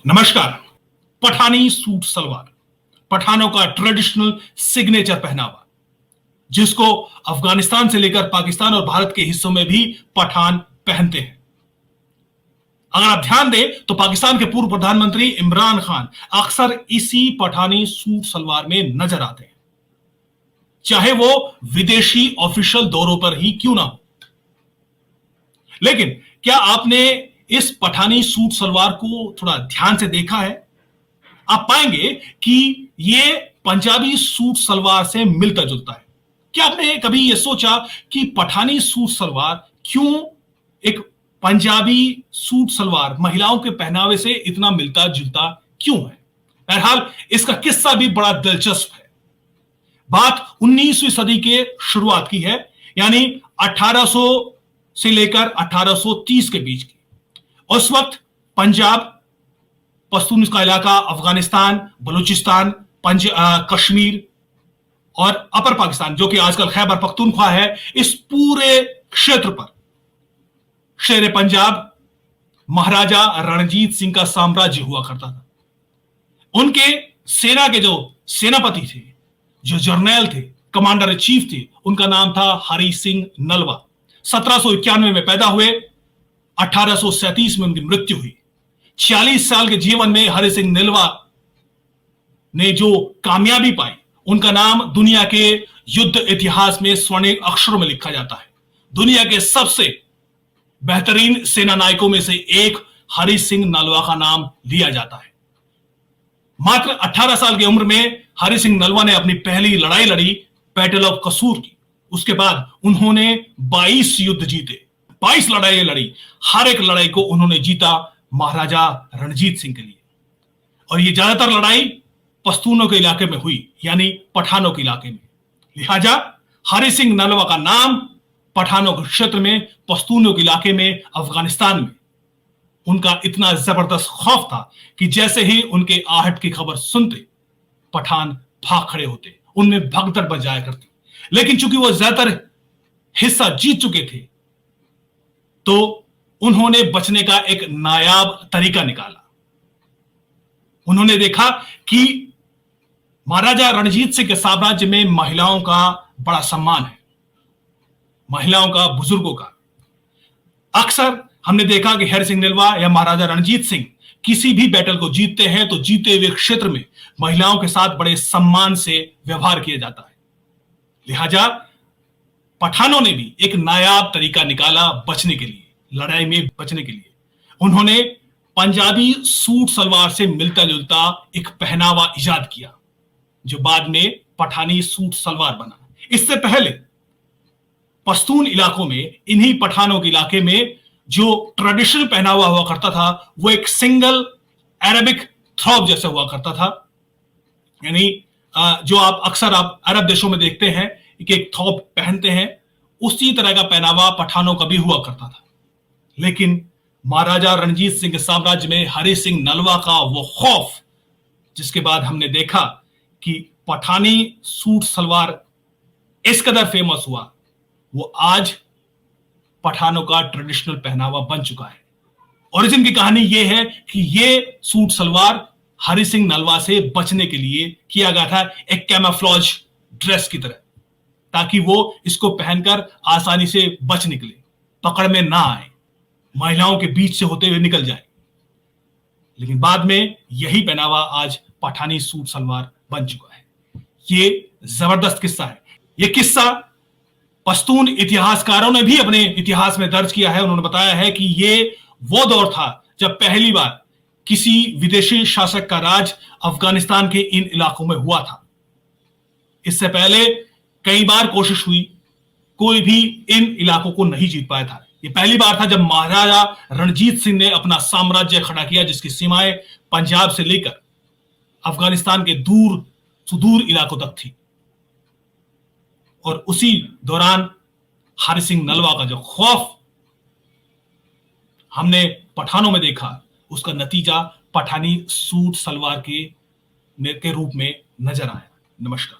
नमस्कार। पठानी सूट सलवार पठानों का traditional signature पहनावा, जिसको अफगानिस्तान से लेकर पाकिस्तान और भारत के हिस्सों में भी पठान पहनते हैं। अगर आप ध्यान दें तो पाकिस्तान के पूर्व प्रधानमंत्री इमरान खान अक्सर इसी पठानी सूट सलवार में नजर आते हैं, चाहे वो विदेशी ऑफिशियल दौरों पर ही क्यों ना हो। लेकिन क्या आपने इस पठानी सूट सलवार को थोड़ा ध्यान से देखा है? आप पाएंगे कि ये पंजाबी सूट सलवार से मिलता जुलता है। क्या आपने कभी यह सोचा कि पठानी सूट सलवार क्यों एक पंजाबी सूट सलवार महिलाओं के पहनावे से इतना मिलता जुलता क्यों है? बहरहाल इसका किस्सा भी बड़ा दिलचस्प है। बात 19वीं सदी के शुरुआत की है, यानी 1800 से लेकर 1830 के बीच की। उस वक्त पंजाब, पश्तून का इलाका, अफगानिस्तान, बलूचिस्तान, कश्मीर और अपर पाकिस्तान, जो कि आजकल खैबर पख्तूनख्वा है, इस पूरे क्षेत्र पर शेर पंजाब महाराजा रणजीत सिंह का साम्राज्य हुआ करता था। उनके सेना के जो सेनापति थे, जो जर्नैल थे, कमांडर इन चीफ थे, उनका नाम था हरि सिंह नलवा। 1791 में पैदा हुए, 1837 में उनकी मृत्यु हुई। 46 साल के जीवन में हरि सिंह नलवा ने जो कामयाबी पाई, उनका नाम दुनिया के युद्ध इतिहास में स्वर्णिम अक्षरों में लिखा जाता है। दुनिया के सबसे बेहतरीन सेना नायकों में से एक हरि सिंह नलवा का नाम लिया जाता है। मात्र 18 साल की उम्र में हरि सिंह नलवा ने अपनी पहली लड़ाई लड़ी, बैटल ऑफ कसूर की। उसके बाद उन्होंने 22 युद्ध जीते, 22 लड़ाई लड़ी। हर एक लड़ाई को उन्होंने जीता महाराजा रणजीत सिंह के लिए। और ये ज्यादातर लड़ाई पश्तूनों के इलाके में हुई, यानी पठानों के इलाके में। लिहाजा हरि सिंह नलवा का नाम पठानों के क्षेत्र में, पश्तूनों के इलाके में, अफगानिस्तान में उनका इतना जबरदस्त खौफ था कि जैसे ही उनके आहट की खबर सुनते पठान भाग खड़े होते, उनमें भगदड़ बच जाया करती। लेकिन चूंकि वो ज्यादातर हिस्सा जीत चुके थे, तो उन्होंने बचने का एक नायाब तरीका निकाला। उन्होंने देखा कि महाराजा रणजीत सिंह के साम्राज्य में महिलाओं का बड़ा सम्मान है, महिलाओं का, बुजुर्गों का। अक्सर हमने देखा कि हरि सिंह नलवा या महाराजा रणजीत सिंह किसी भी बैटल को जीतते हैं तो जीते हुए क्षेत्र में महिलाओं के साथ बड़े सम्मान से व्यवहार किया जाता है। लिहाजा पठानों ने भी एक नायाब तरीका निकाला बचने के लिए, लड़ाई में बचने के लिए। उन्होंने पंजाबी सूट सलवार से मिलता जुलता एक पहनावा इजाद किया, जो बाद में पठानी सूट सलवार बना। इससे पहले पश्तून इलाकों में, इन्हीं पठानों के इलाके में जो ट्रेडिशनल पहनावा हुआ करता था, वो एक सिंगल अरबिक थ्रॉप जैसा हुआ करता था। यानी जो आप अक्सर अरब देशों में देखते हैं कि एक थॉप पहनते हैं, उसी तरह का पहनावा पठानों का भी हुआ करता था। लेकिन महाराजा रणजीत सिंह के साम्राज्य में हरि सिंह नलवा का वो खौफ, जिसके बाद हमने देखा कि पठानी सूट सलवार इस कदर फेमस हुआ, वो आज पठानों का ट्रेडिशनल पहनावा बन चुका है। ओरिजिन की कहानी यह है कि ये सूट सलवार हरि सिंह नलवा से बचने के लिए किया गया था, एक कैमोफ्लेज ड्रेस की तरह, ताकि वो इसको पहनकर आसानी से बच निकले, पकड़ में ना आए, महिलाओं के बीच से होते हुए निकल जाए। लेकिन बाद में यही पहनावा आज पठानी सूट सलवार बन चुका है। ये जबरदस्त किस्सा है। ये किस्सा पश्तून इतिहासकारों ने भी अपने इतिहास में दर्ज किया है। उन्होंने बताया है कि ये वो दौर था जब पहली बार किसी विदेशी शासक का राज अफगानिस्तान के इन इलाकों में हुआ था। इससे पहले कई बार कोशिश हुई, कोई भी इन इलाकों को नहीं जीत पाया था। यह पहली बार था जब महाराजा रणजीत सिंह ने अपना साम्राज्य खड़ा किया, जिसकी सीमाएं पंजाब से लेकर अफगानिस्तान के दूर सुदूर इलाकों तक थी। और उसी दौरान हरि सिंह नलवा का जो खौफ हमने पठानों में देखा, उसका नतीजा पठानी सूट सलवार के रूप में नजर आया। नमस्कार।